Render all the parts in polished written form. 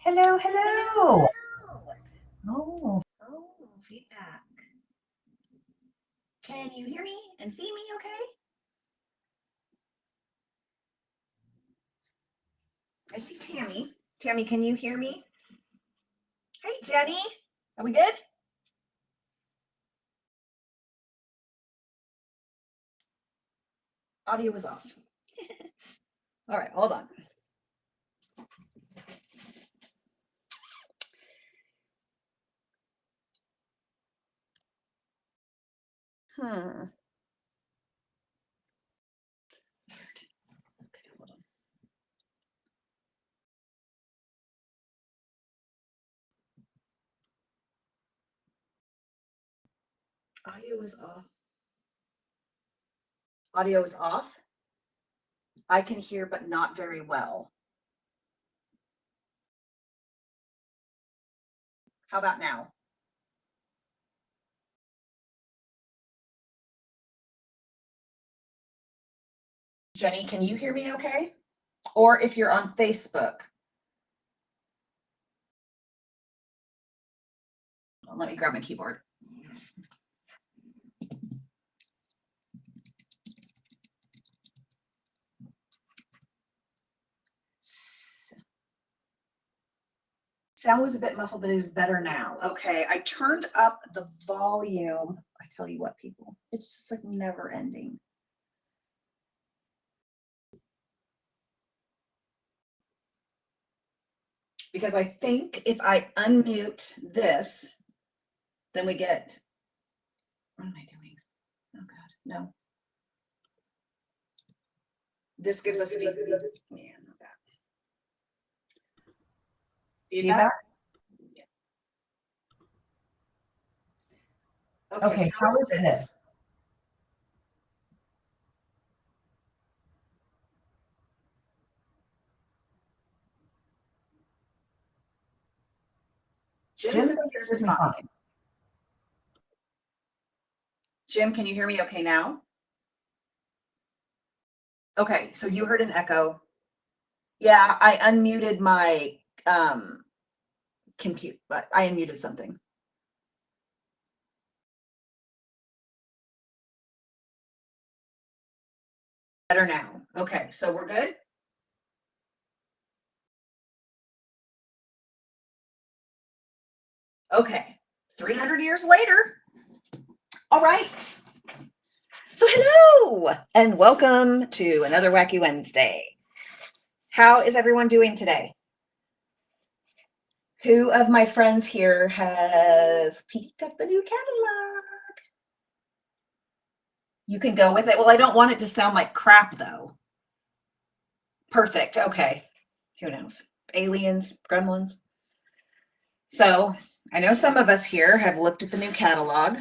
Hello, Hello, hello. hello. Oh, Oh, feedback. Can you hear me and see me okay? I see Tammy. Tammy, can you hear me? Hey, Jenny. Are we good? Audio is off. All right, hold on. Hmm. Okay, hold on. Audio is off. Audio is off. I can hear, but not very well. How about now? Jenny, can you hear me okay? Or if you're on Facebook. Let me grab my keyboard. Sound was a bit muffled, but it is better now. Okay, I turned up the volume. I tell you what, people, it's just like never ending. Because I think if I unmute this, then we get, what am I doing? Oh God, no. This gives us feedback. Yeah, not that. Feedback? Yeah. okay. How is this? Jim says yours is fine. Jim, can you hear me okay now? Okay, so you heard an echo. Yeah, I unmuted my compute, but I unmuted something. Better now. Okay, so we're good. Okay, 300 years later. All right. So hello and welcome to another Wacky Wednesday. How is everyone doing today? Who of my friends here has peeked at the new catalog? You can go with it. Well, I don't want it to sound like crap though. Perfect. Okay. Who knows? Aliens, gremlins. So I know some of us here have looked at the new catalog.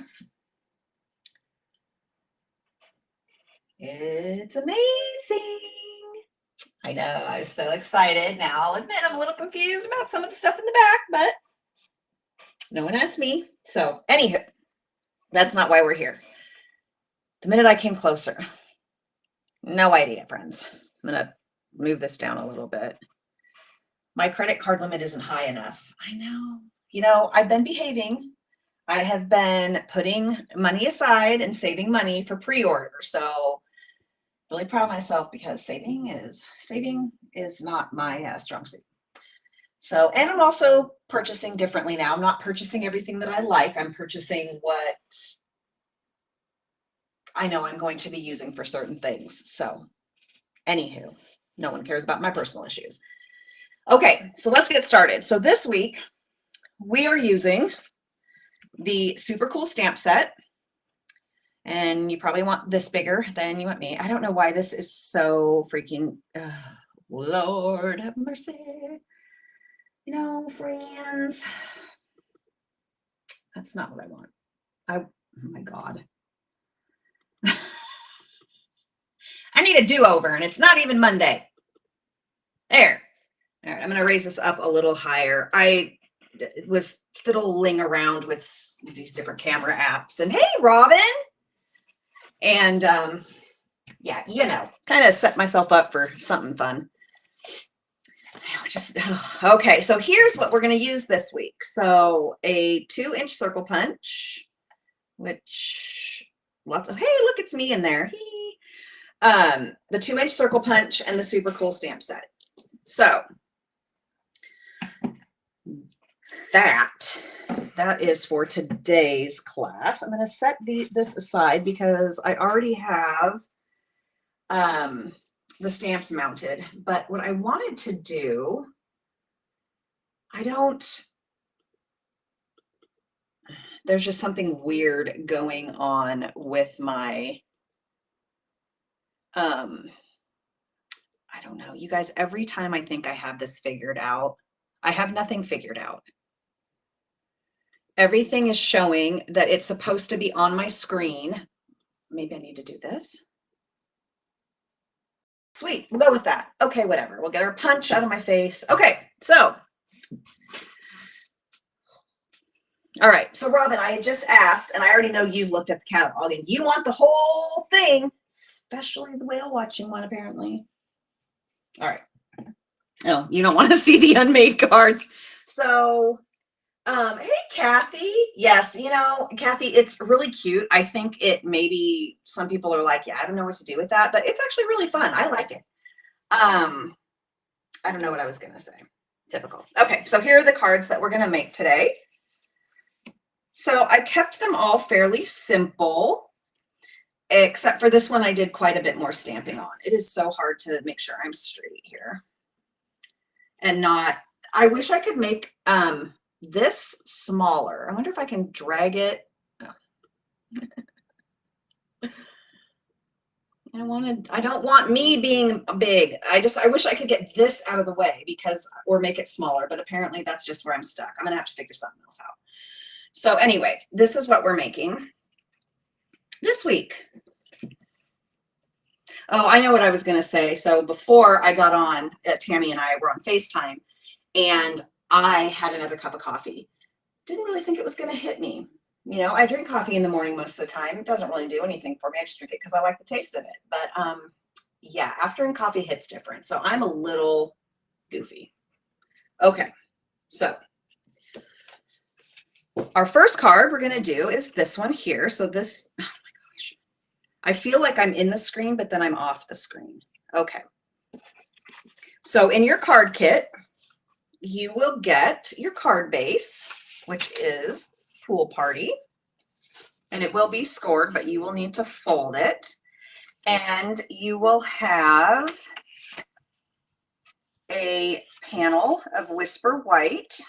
It's amazing. I know, I was so excited. Now I'll admit I'm a little confused about some of the stuff in the back, but no one asked me. So anywho, that's not why we're here. The minute I came closer, no idea, friends. I'm gonna move this down a little bit. My credit card limit isn't high enough. I know. You know, I've been behaving. I have been putting money aside and saving money for pre-order. So really proud of myself because saving is not my strong suit. So, and I'm also purchasing differently now. I'm not purchasing everything that I like. I'm purchasing what I know I'm going to be using for certain things. So, anywho, no one cares about my personal issues. Okay, so let's get started. So this week we are using the super cool stamp set. And you probably want this bigger than you want me. I don't know why this is so freaking, Lord have mercy. You know, friends, that's not what I want. Oh my God. I need a do-over and it's not even Monday. There. All right, I'm going to raise this up a little higher. I was fiddling around with these different camera apps and hey, Robin. And yeah, you know, kind of set myself up for something fun. just, okay, so here's what we're going to use this week. So a 2-inch circle punch, which lots of, hey, look, it's me in there. The 2-inch circle punch and the super cool stamp set. So that is for today's class. I'm going to set this aside because I already have the stamps mounted. But what I wanted to do, there's just something weird going on with my, I don't know, you guys, every time I think I have this figured out, I have nothing figured out. Everything is showing that it's supposed to be on my screen. Maybe I need to do this. Sweet, we'll go with that. Okay, whatever. We'll get our punch out of my face. Okay, so. All right, so Robin, I just asked, and I already know you've looked at the catalog, and you want the whole thing, especially the whale watching one, apparently. All right. Oh, you don't want to see the unmade cards. So, hey, Kathy. Yes, you know, Kathy, it's really cute. I think it maybe some people are like, yeah, I don't know what to do with that, but it's actually really fun. I like it. I don't know what I was going to say. Typical. Okay, so here are the cards that we're going to make today. So I kept them all fairly simple, except for this one I did quite a bit more stamping on. It is so hard to make sure I'm straight here. And not, I wish I could make this smaller. I wonder if I can drag it. Oh. I don't want me being big. I wish I could get this out of the way or make it smaller, but apparently that's just where I'm stuck. I'm gonna have to figure something else out. So anyway, this is what we're making this week. Oh, I know what I was going to say. So before I got on, Tammy and I were on FaceTime, and I had another cup of coffee. Didn't really think it was going to hit me. You know, I drink coffee in the morning most of the time. It doesn't really do anything for me. I just drink it because I like the taste of it. But yeah, afternoon coffee hits different. So I'm a little goofy. Okay, so our first card we're going to do is this one here. So this, oh my gosh, I feel like I'm in the screen, but then I'm off the screen. Okay. So in your card kit, you will get your card base, which is Pool Party, and it will be scored, but you will need to fold it. And you will have a panel of Whisper White,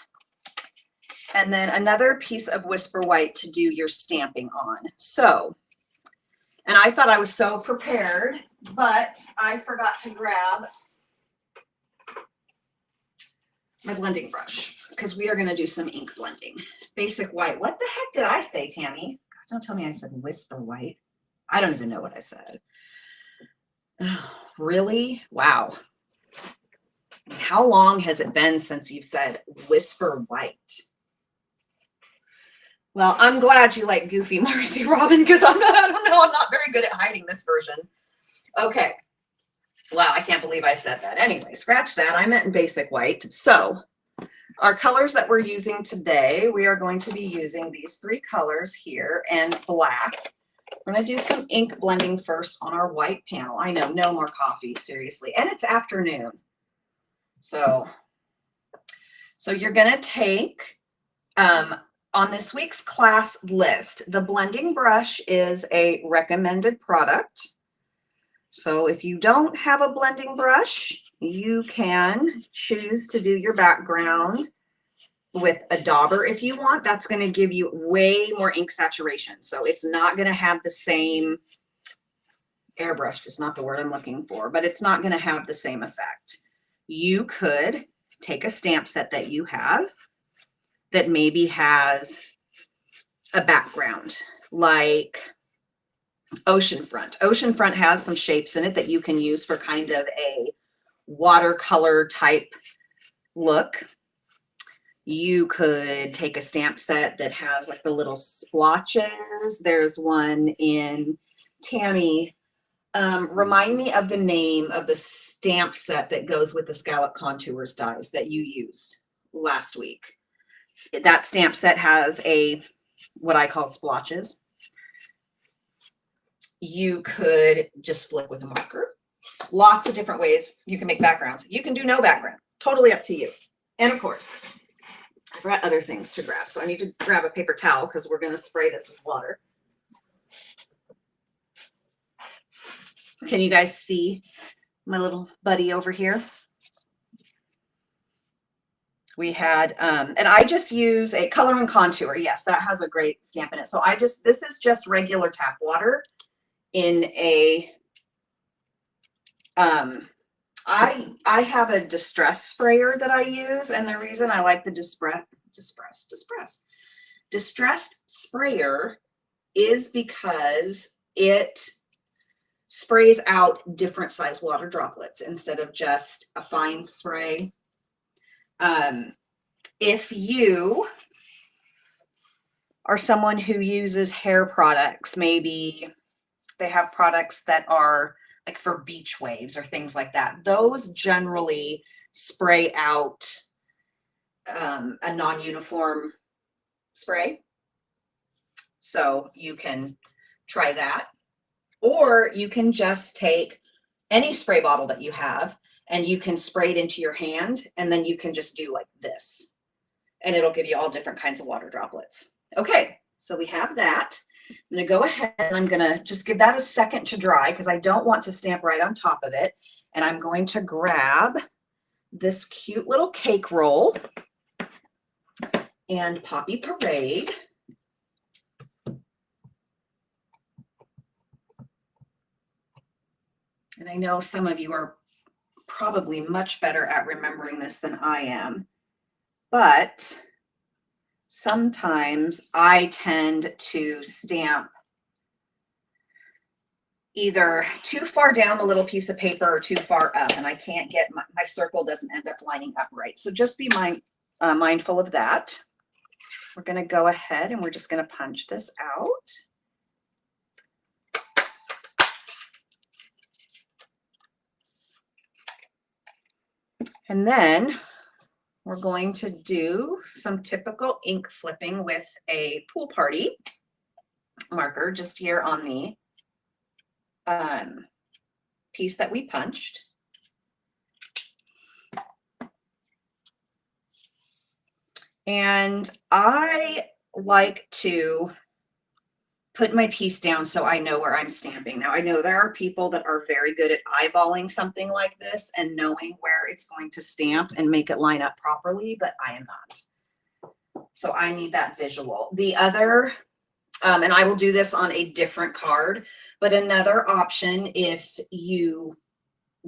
and then another piece of Whisper White to do your stamping on. So, and I thought I was so prepared, but I forgot to grab my blending brush because we are going to do some ink blending. Basic White. What the heck did I say, Tammy? God, don't tell me I said Whisper White. I don't even know what I said. Oh, really? Wow. How long has it been since you've said Whisper White? Well, I'm glad you like goofy Marcee, Robin, because I don't know, I'm not very good at hiding this version. Okay. Wow, I can't believe I said that. Anyway, scratch that. I meant in Basic White. So our colors that we're using today, we are going to be using these 3 colors here and black. We're going to do some ink blending first on our white panel. I know, no more coffee, seriously. And it's afternoon. So you're going to take, on this week's class list, the blending brush is a recommended product. So if you don't have a blending brush, you can choose to do your background with a dauber if you want. That's going to give you way more ink saturation. So it's not going to have the same, airbrush is not the word I'm looking for, but it's not going to have the same effect. You could take a stamp set that you have that maybe has a background like Oceanfront. Oceanfront has some shapes in it that you can use for kind of a watercolor type look. You could take a stamp set that has like the little splotches. There's one in Tammy. Remind me of the name of the stamp set that goes with the Scallop Contours dies that you used last week. That stamp set has what I call splotches. You could just flip with a marker. Lots of different ways you can make backgrounds. You can do no background, totally up to you. And of course, I forgot other things to grab. So I need to grab a paper towel because we're going to spray this with water. Can you guys see my little buddy over here? We had, and I just use a color and contour. Yes, that has a great stamp in it. So this is just regular tap water in a, I have a distress sprayer that I use. And the reason I like the distressed sprayer is because it sprays out different size water droplets instead of just a fine spray. If you are someone who uses hair products, maybe they have products that are like for beach waves or things like that, those generally spray out a non-uniform spray. So you can try that, or you can just take any spray bottle that you have and you can spray it into your hand, and then you can just do like this, and it'll give you all different kinds of water droplets. Okay, so we have that. I'm going to go ahead and I'm going to just give that a second to dry because I don't want to stamp right on top of it. And I'm going to grab this cute little cake roll and Poppy Parade. And I know some of you are probably much better at remembering this than I am, but sometimes I tend to stamp either too far down the little piece of paper or too far up, and I can't get my circle doesn't end up lining up right. So just be mindful of that. We're going to go ahead and we're just going to punch this out. And then we're going to do some typical ink flipping with a pool party marker just here on the piece that we punched. And I like to put my piece down so I know where I'm stamping. Now, I know there are people that are very good at eyeballing something like this and knowing where it's going to stamp and make it line up properly, but I am not. So I need that visual. The other, and I will do this on a different card, but another option if you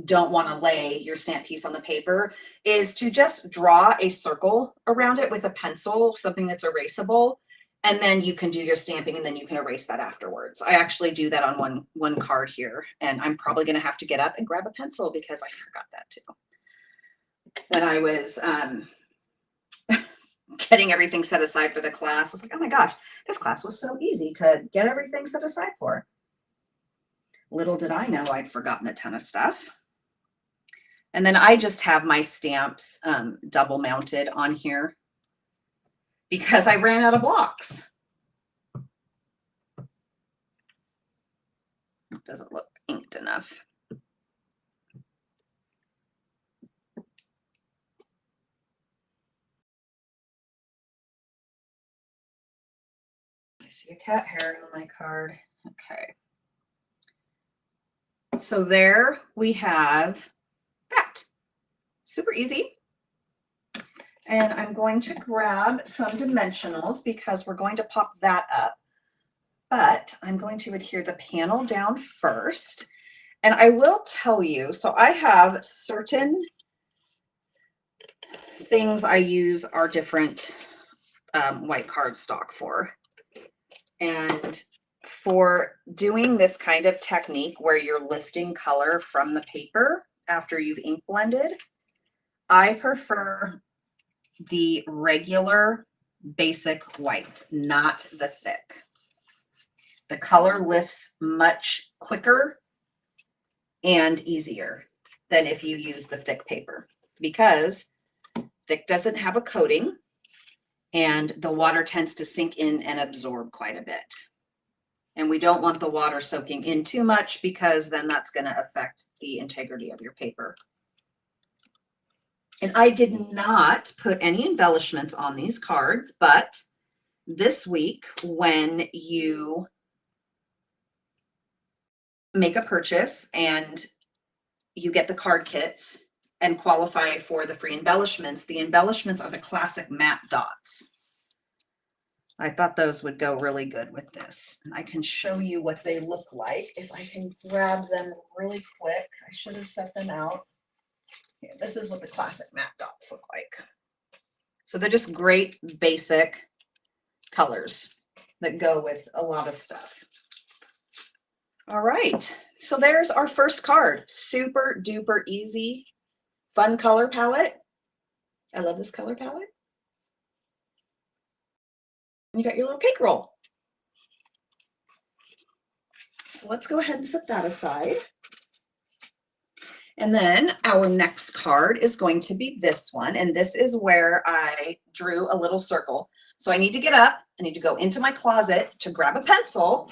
don't want to lay your stamp piece on the paper is to just draw a circle around it with a pencil, something that's erasable. And then you can do your stamping and then you can erase that afterwards. I actually do that on one card here, and I'm probably going to have to get up and grab a pencil because I forgot that too. When I was getting everything set aside for the class, I was like, oh my gosh, this class was so easy to get everything set aside for. Little did I know I'd forgotten a ton of stuff. And then I just have my stamps double mounted on here because I ran out of blocks. It doesn't look inked enough. I see a cat hair on my card. Okay. So there we have that. Super easy. And I'm going to grab some dimensionals because we're going to pop that up. But I'm going to adhere the panel down first. And I will tell you, so I have certain things I use our different white cardstock for. And for doing this kind of technique where you're lifting color from the paper after you've ink blended, I prefer the regular basic white, not the thick. The color lifts much quicker and easier. than if you use the thick paper, because thick doesn't have a coating and the water tends to sink in and absorb quite a bit. And we don't want the water soaking in too much, because then that's going to affect the integrity of your paper. And I did not put any embellishments on these cards, but this week, when you make a purchase and you get the card kits and qualify for the free embellishments, the embellishments are the classic matte dots. I thought those would go really good with this. And I can show you what they look like if I can grab them really quick. I should have set them out. Here, this is what the classic matte dots look like. So they're just great basic colors that go with a lot of stuff. All right, so there's our first card. Super duper easy, fun color palette. I love this color palette. You got your little cake roll. So let's go ahead and set that aside. And then our next card is going to be this one. And this is where I drew a little circle. So I need to get up. I need to go into my closet to grab a pencil,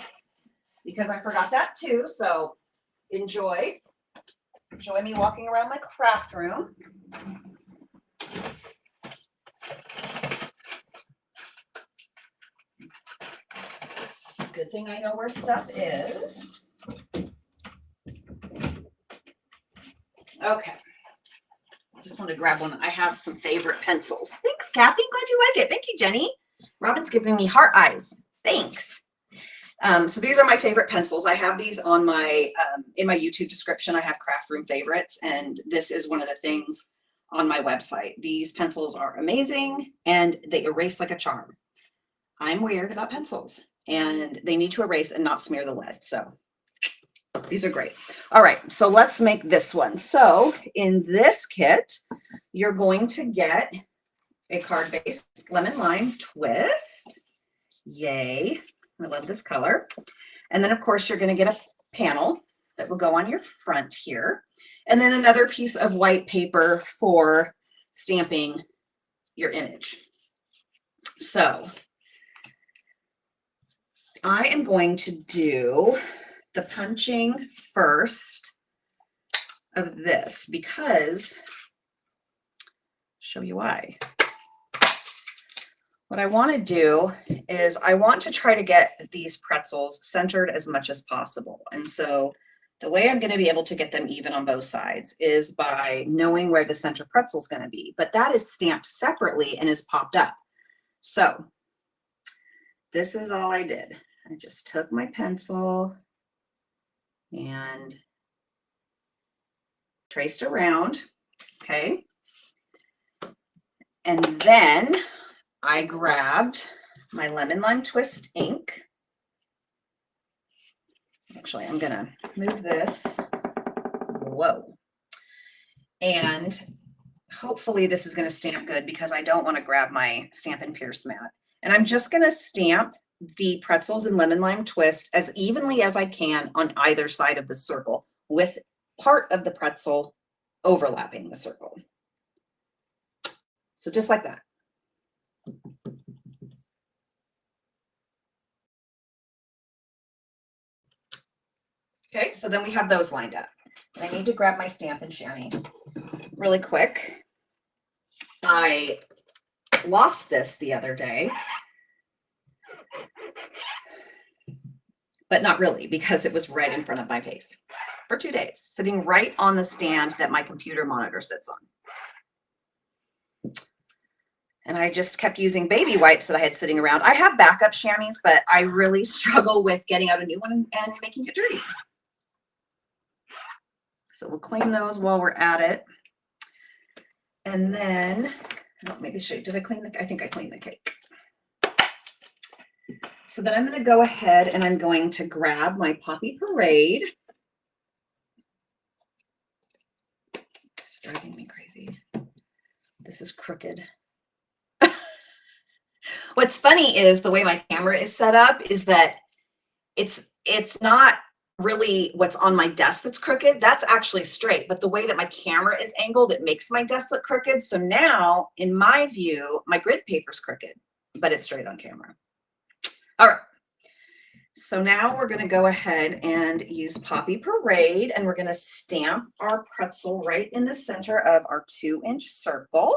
because I forgot that too. So enjoy me walking around my craft room. Good thing I know where stuff is. Okay. I just want to grab one. I have some favorite pencils. Thanks, Kathy. Glad you like it. Thank you, Jenny. Robin's giving me heart eyes. Thanks. So these are my favorite pencils. I have these on my in my YouTube description. I have craft room favorites, and this is one of the things on my website. These pencils are amazing and they erase like a charm. I'm weird about pencils, and they need to erase and not smear the lead. So these are great. All right, so let's make this one. So in this kit, you're going to get a card-based lemon lime twist. Yay. I love this color. And then of course you're going to get a panel that will go on your front here. And then another piece of white paper for stamping your image. So I am going to do the punching first of this, because show you why. What I want to do is I want to try to get these pretzels centered as much as possible. And so the way I'm going to be able to get them even on both sides is by knowing where the center pretzel is going to be. But that is stamped separately and is popped up. So this is all I did. I just took my pencil and traced around. Okay. And then I grabbed my lemon lime twist ink. Actually, I'm gonna move this. Whoa. And hopefully this is gonna stamp good, because I don't want to grab my Stampin' Pierce mat. And I'm just gonna stamp the pretzels and lemon lime twist as evenly as I can on either side of the circle, with part of the pretzel overlapping the circle. So just like that. Okay, so then we have those lined up. I need to grab my Stampin' Chamois really quick. I lost this the other day, but not really, because it was right in front of my face for 2 days, sitting right on the stand that my computer monitor sits on. And I just kept using baby wipes that I had sitting around. I have backup chamois, but I really struggle with getting out a new one and making it dirty. So we'll clean those while we're at it. And then, oh, maybe show you, did I clean the, I think I cleaned the cake. So then I'm going to go ahead and I'm going to grab my Poppy Parade. It's driving me crazy. This is crooked. What's funny is the way my camera is set up is that it's not really what's on my desk that's crooked, that's actually straight. But the way that my camera is angled, it makes my desk look crooked. So now, in my view, my grid paper's crooked, but it's straight on camera. All right. So now we're going to go ahead and use Poppy Parade, and we're going to stamp our pretzel right in the center of our 2-inch circle.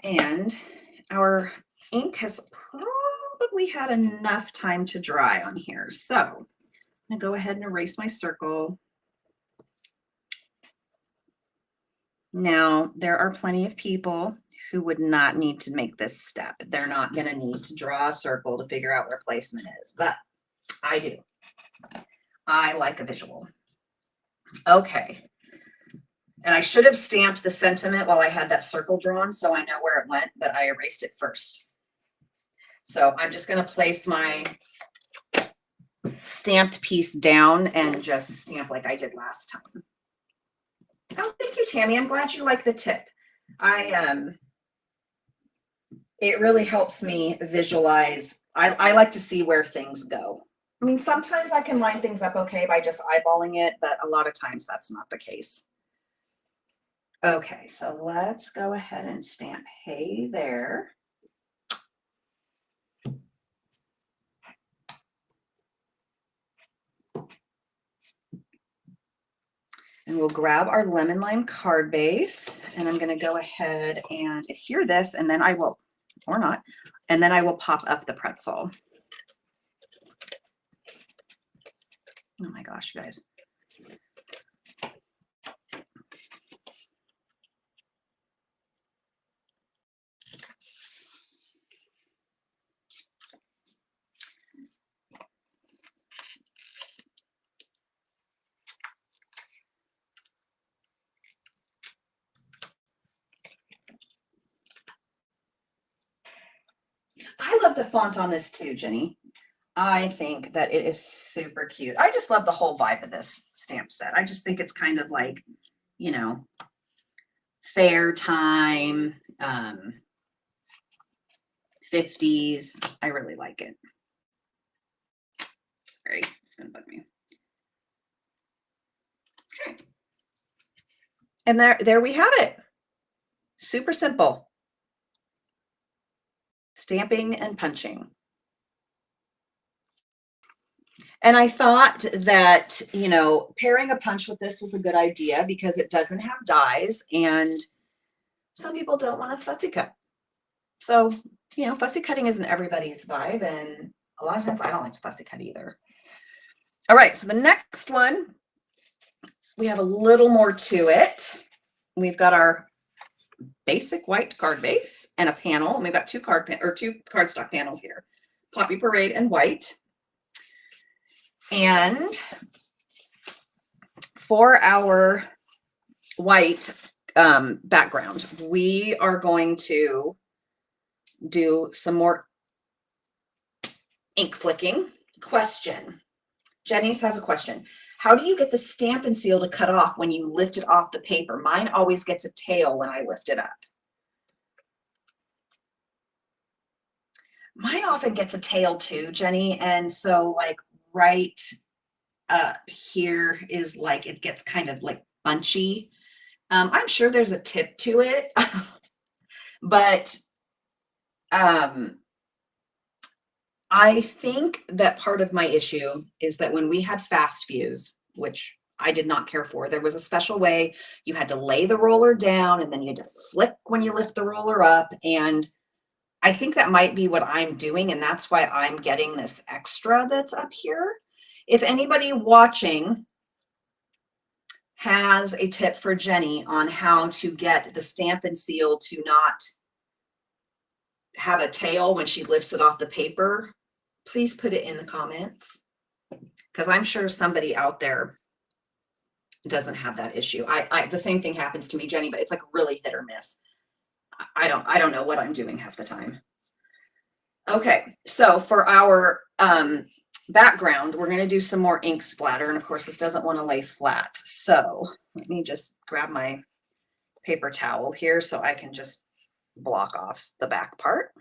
And our ink has probably had enough time to dry on here. So I'm going to go ahead and erase my circle. Now, there are plenty of people who would not need to make this step. They're not going to need to draw a circle to figure out where placement is, but I do. I like a visual. Okay. And I should have stamped the sentiment while I had that circle drawn so I know where it went, but I erased it first. So I'm just going to place my stamped piece down and just stamp like I did last time. Oh, thank you, Tammy. I'm glad you like the tip. It really helps me visualize. I like to see where things go. I mean, sometimes I can line things up okay by just eyeballing it, but a lot of times that's not the case. Okay, so let's go ahead and stamp hey there. And we'll grab our lemon lime card base, and I'm going to go ahead and adhere this, and then I will, or not, and then I will pop up the pretzel. Oh my gosh, you guys. I love the font on this too, Jenny. I think that it is super cute. I just love the whole vibe of this stamp set. I just think it's kind of like, you know, fair time, 50s. I really like it. All right, it's gonna bug me. Okay. And there we have it. Super simple. Stamping and punching. And I thought that, you know, pairing a punch with this was a good idea because it doesn't have dies and some people don't want a fussy cut. So, you know, fussy cutting isn't everybody's vibe, and a lot of times I don't like to fussy cut either. All right, so the next one, we have a little more to it. We've got our basic white card base and a panel, and we've got two cardstock panels here, Poppy Parade and white. And for our white background, we are going to do some more ink flicking. Question. Jenny's has a question. How do you get the Stampin' Seal to cut off when you lift it off the paper? Mine always gets a tail when I lift it up. Mine often gets a tail too, Jenny. And so like right up here is like, it gets kind of like bunchy. I'm sure there's a tip to it, but I think that part of my issue is that when we had FAVS, which I did not care for, there was a special way you had to lay the roller down and then you had to flick when you lift the roller up. And I think that might be what I'm doing. And that's why I'm getting this extra that's up here. If anybody watching has a tip for Jenny on how to get the Stampin' Seal to not have a tail when she lifts it off the paper, please put it in the comments, because I'm sure somebody out there doesn't have that issue. The same thing happens to me, Jenny, but it's like really hit or miss. I don't know what I'm doing half the time. Okay, so for our background, we're going to do some more ink splatter, and of course this doesn't want to lay flat, so let me just grab my paper towel here so I can just block off the back part.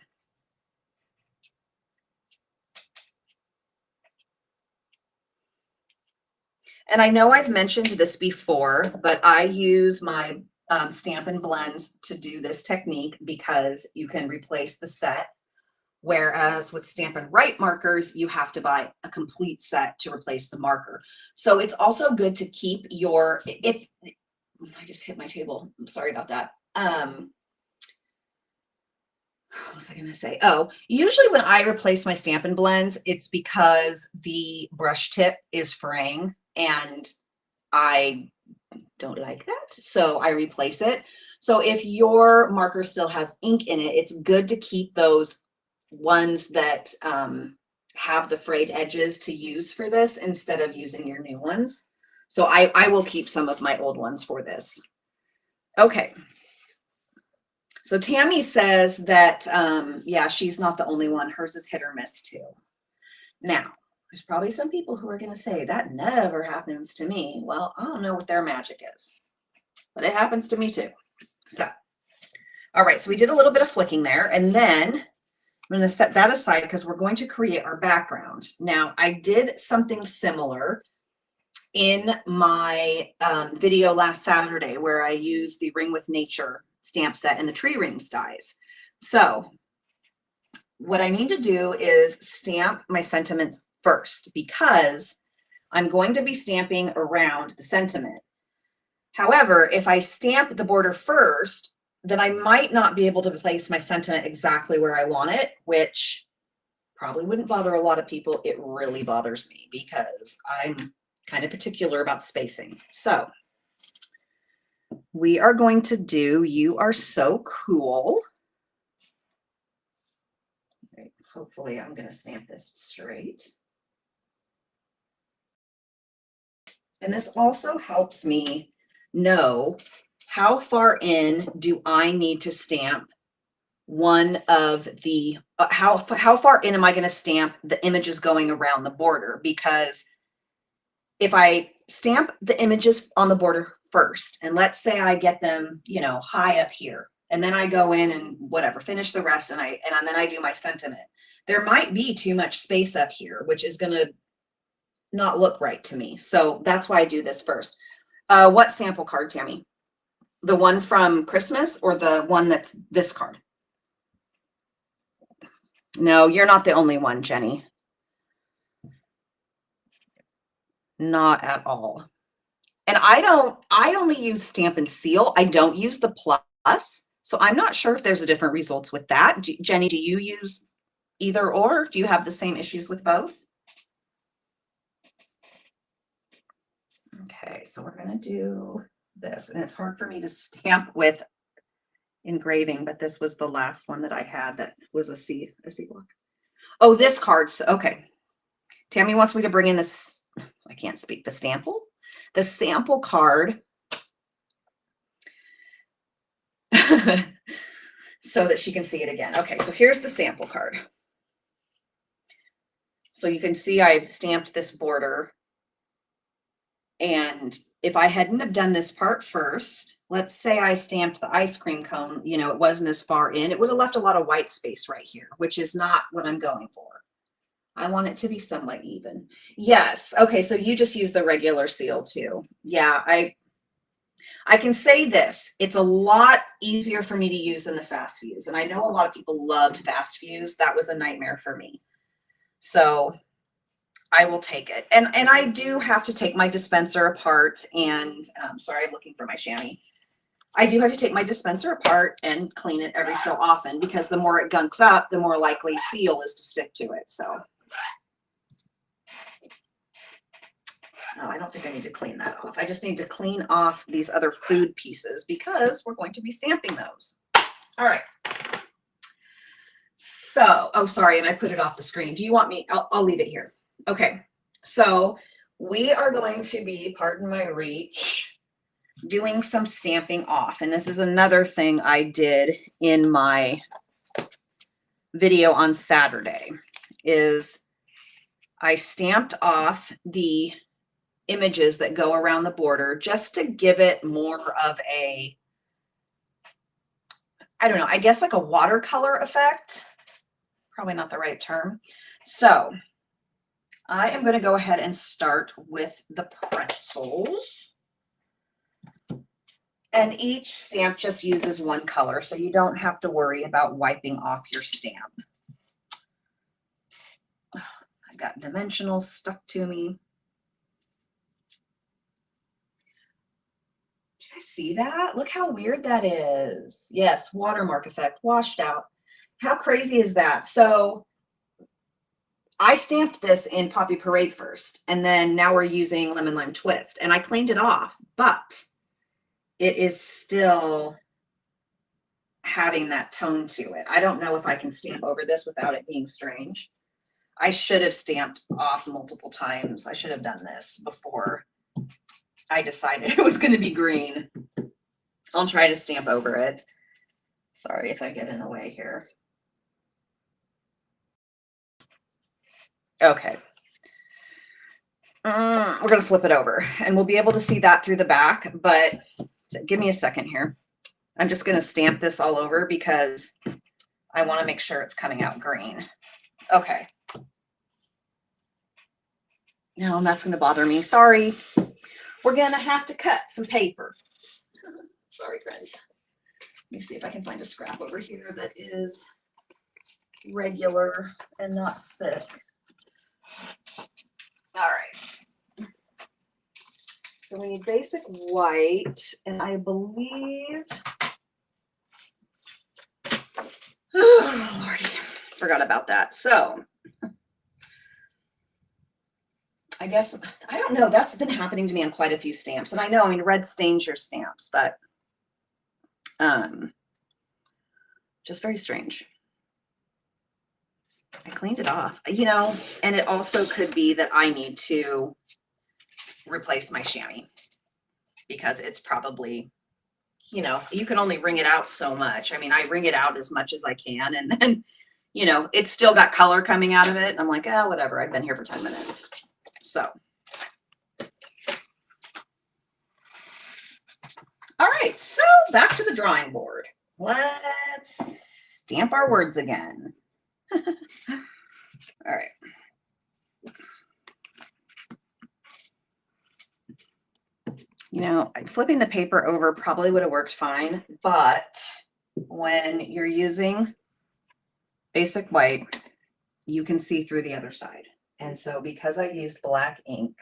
And I know I've mentioned this before, but I use my Stampin' Blends to do this technique because you can replace the set. Whereas with Stampin' Write markers, you have to buy a complete set to replace the marker. So it's also good to keep your, if, I just hit my table, I'm sorry about that. What was I gonna say? Oh, usually when I replace my Stampin' Blends, it's because the brush tip is fraying and I don't like that. So I replace it. So if your marker still has ink in it, it's good to keep those ones that have the frayed edges to use for this instead of using your new ones. So I will keep some of my old ones for this. Okay. So Tammy says that, yeah, she's not the only one. Hers is hit or miss too. Now, there's probably some people who are going to say that never happens to me. Well, I don't know what their magic is, but it happens to me too. So, all right, so we did a little bit of flicking there, and then I'm going to set that aside because we're going to create our background. Now, I did something similar in my video last Saturday where I used the Ring with Nature stamp set and the tree rings dies. So what I need to do is stamp my sentiments first because I'm going to be stamping around the sentiment. However, if I stamp the border first, then I might not be able to place my sentiment exactly where I want it, which probably wouldn't bother a lot of people. It really bothers me because I'm kind of particular about spacing. So we are going to do You Are So Cool. Right, hopefully I'm going to stamp this straight. And this also helps me know how far in do I need to stamp one of the, how far in am I going to stamp the images going around the border? Because if I stamp the images on the border first, and let's say I get them, you know, high up here, and then I go in and whatever, finish the rest, and then I do my sentiment, there might be too much space up here, which is going to not look right to me. So that's why I do this first. What sample card, Tammy? The one from Christmas or the one that's this card? No, you're not the only one, Jenny. Not at all. And I only use Stampin' Seal. I don't use the plus. So I'm not sure if there's a different results with that. Jenny, do you use either or? Do you have the same issues with both? Okay, so we're going to do this. And it's hard for me to stamp with engraving, but this was the last one that I had that was a C block. Oh, this card. So, okay. Tammy wants me to bring in this, I can't speak, the sample card so that she can see it again. Okay, so here's the sample card. So you can see I've stamped this border. And if I hadn't have done this part first, let's say I stamped the ice cream cone, you know, it wasn't as far in, it would have left a lot of white space right here, which is not what I'm going for. I want it to be somewhat even. Yes. Okay. So you just use the regular seal too. Yeah. I can say this, it's a lot easier for me to use than the FAVS. And I know a lot of people loved FAVS. That was a nightmare for me. So I will take it. And I do have to take my dispenser apart and sorry, I'm looking for my chamois. I do have to take my dispenser apart and clean it every so often because the more it gunks up, the more likely seal is to stick to it. So no, I don't think I need to clean that off. I just need to clean off these other food pieces because we're going to be stamping those. All right. So, oh, sorry. And I put it off the screen. Do you want me? I'll leave it here. Okay. So we are going to be, pardon my reach, doing some stamping off. And this is another thing I did in my video on Saturday is I stamped off the images that go around the border just to give it more of a I don't know, I guess like a watercolor effect. Probably not the right term. So I am going to go ahead and start with the pretzels. And each stamp just uses one color, so you don't have to worry about wiping off your stamp. I got dimensionals stuck to me. Did you guys see that? Look how weird that is. Yes, watermark effect, washed out. How crazy is that? So I stamped this in Poppy Parade first, and then now we're using Lemon Lime Twist, and I cleaned it off, but it is still having that tone to it. I don't know if I can stamp over this without it being strange. I should have stamped off multiple times. I should have done this before I decided it was going to be green. I'll try to stamp over it. Sorry if I get in the way here. Okay. We're going to flip it over and we'll be able to see that through the back, but give me a second here. I'm just going to stamp this all over because I want to make sure it's coming out green. Okay. No, that's going to bother me. Sorry. We're going to have to cut some paper. Sorry, friends. Let me see if I can find a scrap over here that is regular and not thick. All right. So we need basic white, and I believe, oh, Lordy, forgot about that. So I guess, I don't know, that's been happening to me on quite a few stamps. And I know, I mean, red stains your stamps, but just very strange. I cleaned it off, you know, and it also could be that I need to replace my chamois because it's probably, you know, you can only wring it out so much. I mean, I wring it out as much as I can, and then, you know, it's still got color coming out of it. And I'm like, oh, whatever. I've been here for 10 minutes. So, all right. So back to the drawing board. Let's stamp our words again. All right. You know, flipping the paper over probably would have worked fine, but when you're using basic white, you can see through the other side. And so because I used black ink,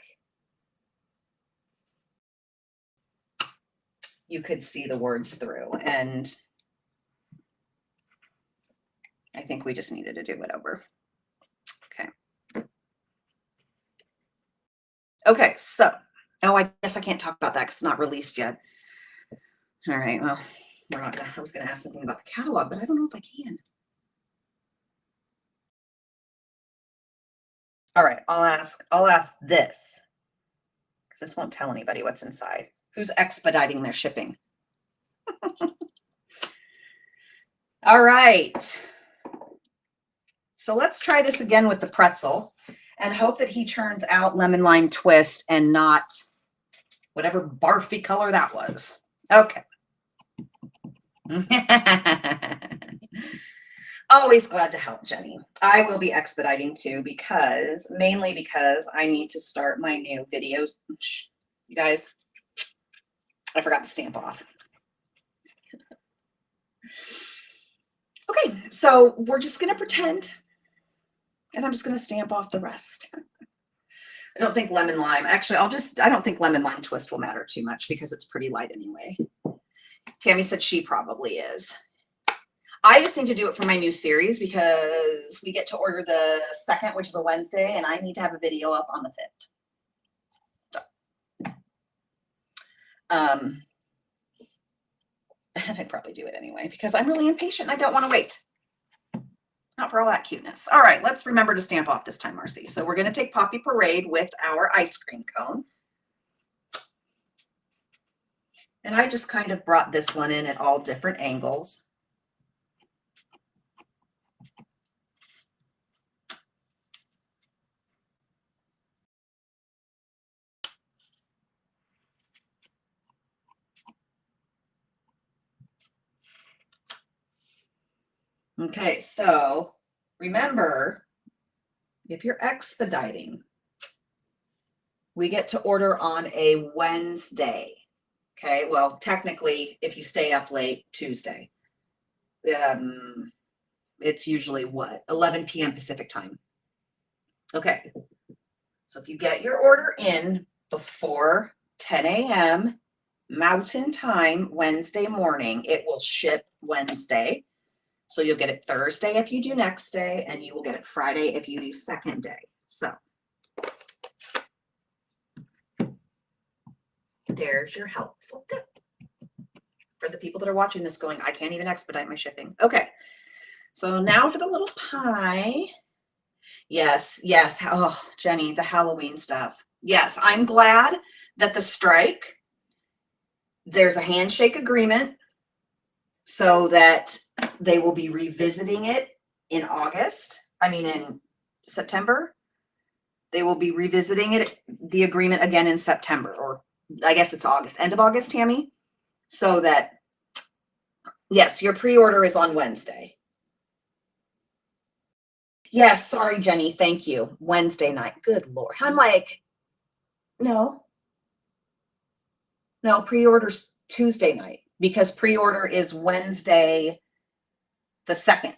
you could see the words through, and I think we just needed to do it over. Okay. Okay, so, oh, I guess I can't talk about that because it's not released yet. All right, well, we're not gonna, I was gonna ask something about the catalog, but I don't know if I can. All right, I'll ask this, because this won't tell anybody what's inside. Who's expediting their shipping? All right. So let's try this again with the pretzel and hope that he turns out lemon lime twist and not whatever barfy color that was. Okay. Always glad to help, Jenny. I will be expediting too, mainly because I need to start my new videos. You guys, I forgot to stamp off. Okay, so we're just going to pretend, and I'm just going to stamp off the rest. I don't think lemon lime, actually, I don't think lemon lime twist will matter too much because it's pretty light anyway. Tammy said she probably is. I just need to do it for my new series because we get to order the 2nd, which is a Wednesday, and I need to have a video up on the 5th. And I'd probably do it anyway because I'm really impatient. I don't want to wait. Not for all that cuteness. All right, let's remember to stamp off this time, Marcee. So we're going to take Poppy Parade with our ice cream cone. And I just kind of brought this one in at all different angles. Okay, so remember, if you're expediting, we get to order on a Wednesday. Okay, well, technically, if you stay up late, Tuesday. It's usually what? 11 p.m. Pacific time. Okay, so if you get your order in before 10 a.m. Mountain Time Wednesday morning, it will ship Wednesday. So you'll get it Thursday if you do next day, and you will get it Friday if you do second day. So there's your helpful tip for the people that are watching this going, I can't even expedite my shipping. Okay, so now for the little pie. Yes, yes. Oh, Jenny, the Halloween stuff. Yes, I'm glad that the strike, there's a handshake agreement so that they will be revisiting it in in September. They will be revisiting it, the agreement again in September, or I guess it's August, end of August, Tammy. So that, yes, your pre-order is on Wednesday. Yes, sorry, Jenny. Thank you. Wednesday night. Good Lord. I'm like, no, pre-order's Tuesday night because pre-order is Wednesday the 2nd.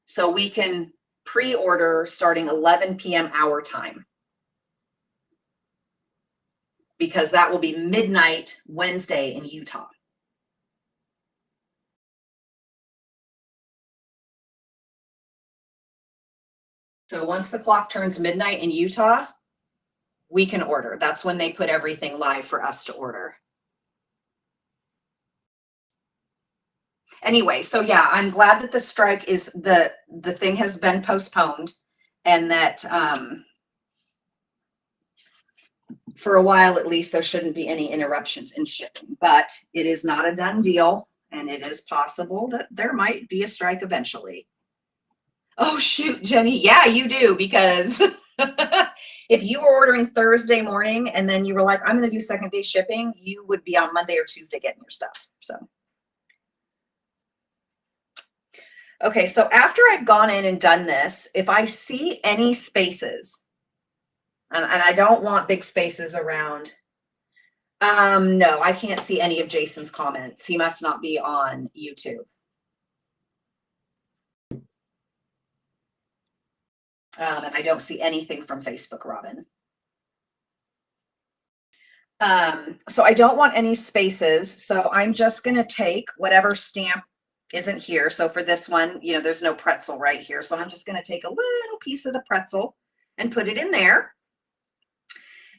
So we can pre-order starting 11 p.m. our time because that will be midnight Wednesday in Utah. So once the clock turns midnight in Utah, we can order. That's when they put everything live for us to order. Anyway, so yeah, I'm glad that the strike is the thing has been postponed and that for a while at least there shouldn't be any interruptions in shipping, but it is not a done deal and it is possible that there might be a strike eventually. Oh shoot, Jenny. Yeah, you do, because if you were ordering Thursday morning and then you were like, I'm going to do second day shipping, you would be on Monday or Tuesday getting your stuff. So okay, so after I've gone in and done this, if I see any spaces, and I don't want big spaces around, no, I can't see any of Jason's comments. He must not be on YouTube. And I don't see anything from Facebook, Robin. So I don't want any spaces. So I'm just going to take whatever stamp isn't here. So for this one, there's no pretzel right here. So I'm just going to take a little piece of the pretzel and put it in there.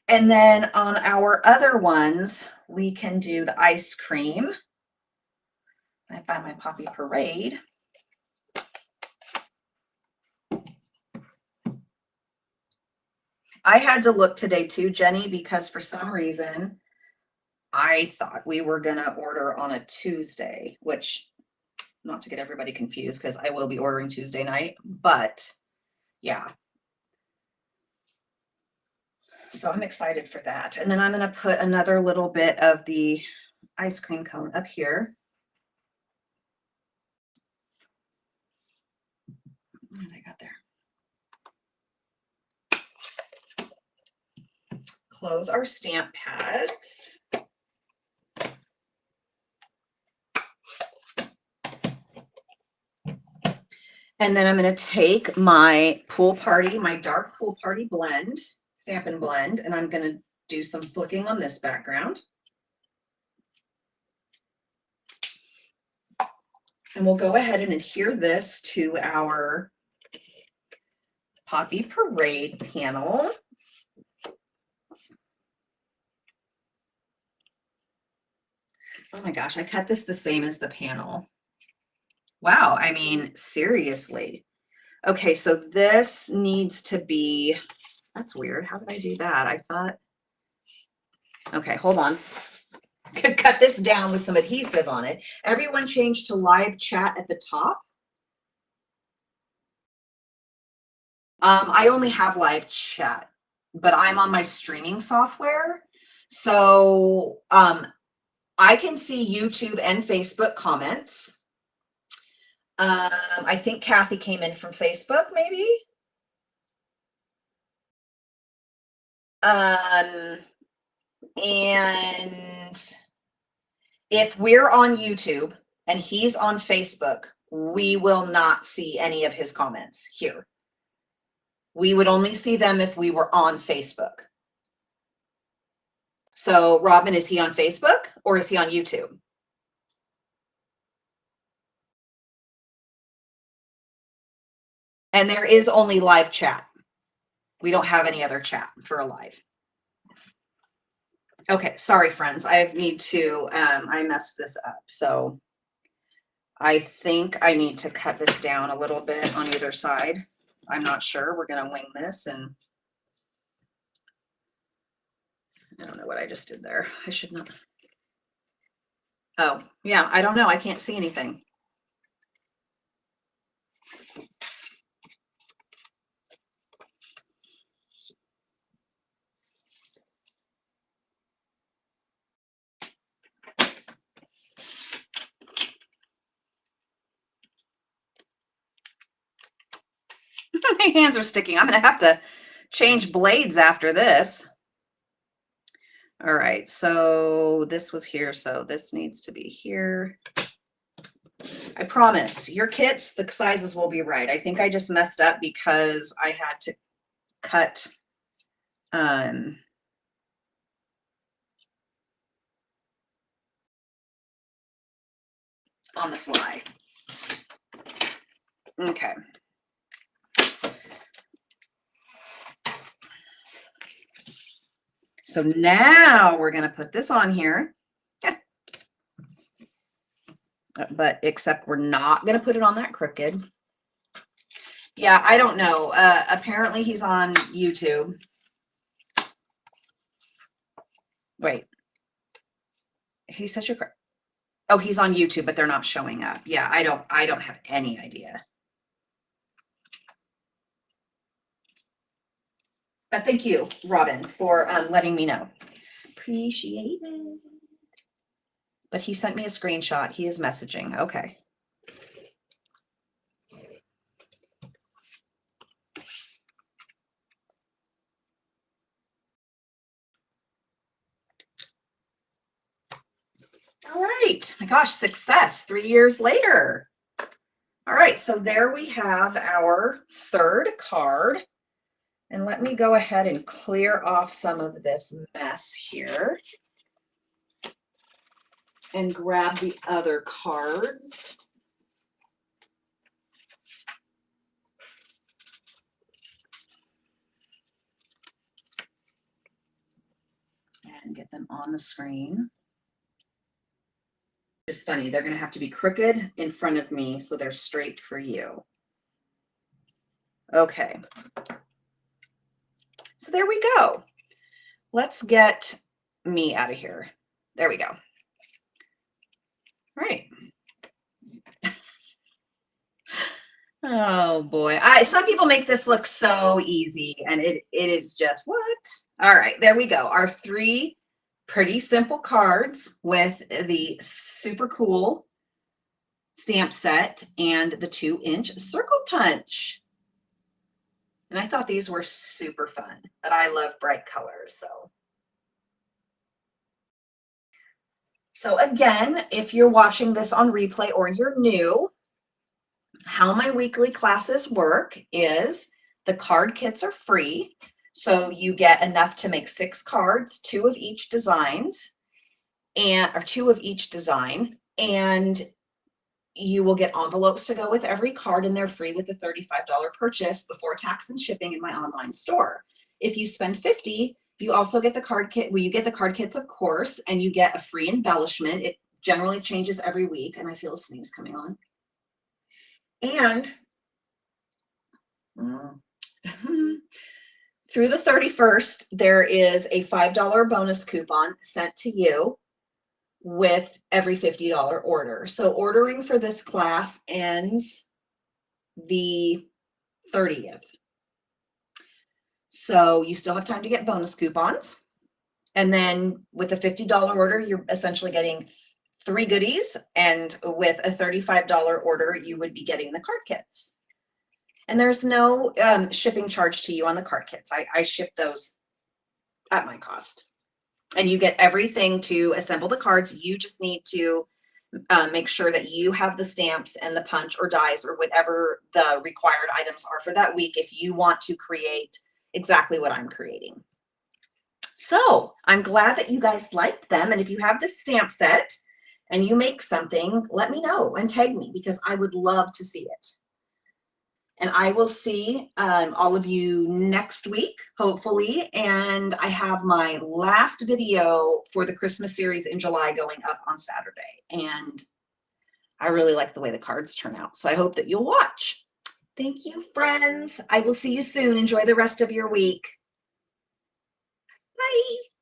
And then on our other ones, we can do the ice cream. I found my Poppy Parade. I had to look today too, Jenny, because for some reason I thought we were going to order on a Tuesday, which, not to get everybody confused, because I will be ordering Tuesday night, but yeah. So I'm excited for that. And then I'm going to put another little bit of the ice cream cone up here. What did I got there? Close our stamp pads. And then I'm going to take my my dark pool party blend, Stampin' Blend, and I'm going to do some flicking on this background. And we'll go ahead and adhere this to our Poppy Parade panel. Oh my gosh, I cut this the same as the panel. Wow, I mean, seriously. Okay, so this needs to be, that's weird. How did I do that? I thought, okay, hold on. Could cut this down with some adhesive on it. Everyone change to live chat at the top. I only have live chat, but I'm on my streaming software. So I can see YouTube and Facebook comments. I think Kathy came in from Facebook, maybe. And if we're on YouTube and he's on Facebook, we will not see any of his comments here. We would only see them if we were on Facebook. So Robin, is he on Facebook or is he on YouTube? And there is only live chat. We don't have any other chat for a live. Okay, sorry friends, I need to, I messed this up. So I think I need to cut this down a little bit on either side. I'm not sure, we're gonna wing this, and I don't know what I just did there. I should not. Oh, yeah, I don't know, I can't see anything. My hands are sticking. I'm going to have to change blades after this. All right, so this was here, so this needs to be here. I promise your kits, the sizes will be right. I think I just messed up because I had to cut on the fly. Okay. So now we're going to put this on here. But except we're not going to put it on that crooked. Yeah, I don't know. Apparently he's on YouTube. Wait. He's such a... Oh, he's on YouTube, but they're not showing up. Yeah, I don't have any idea. But thank you, Robin, for letting me know. Appreciate it. But he sent me a screenshot. He is messaging. Okay. All right. My gosh, success 3 years later. All right. So there we have our third card. And let me go ahead and clear off some of this mess here. And grab the other cards. And get them on the screen. It's funny, they're going to have to be crooked in front of me so they're straight for you. Okay. So there we go. Let's get me out of here. There we go. All right. Oh boy. Some people make this look so easy, and it is just what? All right, there we go. Our 3 pretty simple cards with the super cool stamp set and the 2-inch circle punch. And I thought these were super fun, but I love bright colors. So again, if you're watching this on replay or you're new, how my weekly classes work is the card kits are free. So you get enough to make 6 cards, 2 of each designs, or 2 of each design, and you will get envelopes to go with every card, and they're free with a $35 purchase before tax and shipping in my online store. If you spend $50, you also get the card kit. Well, you get the card kits, of course, and you get a free embellishment. It generally changes every week, and I feel a sneeze coming on. And through the 31st, there is a $5 bonus coupon sent to you with every $50 order. So ordering for this class ends the 30th. So you still have time to get bonus coupons. And then with a $50 order, you're essentially getting 3 goodies, and with a $35 order, you would be getting the card kits. And there's no shipping charge to you on the card kits. I ship those at my cost. And you get everything to assemble the cards. You just need to make sure that you have the stamps and the punch or dies or whatever the required items are for that week if you want to create exactly what I'm creating. So I'm glad that you guys liked them. And if you have this stamp set and you make something, let me know and tag me because I would love to see it. And I will see all of you next week, hopefully. And I have my last video for the Christmas series in July going up on Saturday. And I really like the way the cards turn out. So I hope that you'll watch. Thank you, friends. I will see you soon. Enjoy the rest of your week. Bye.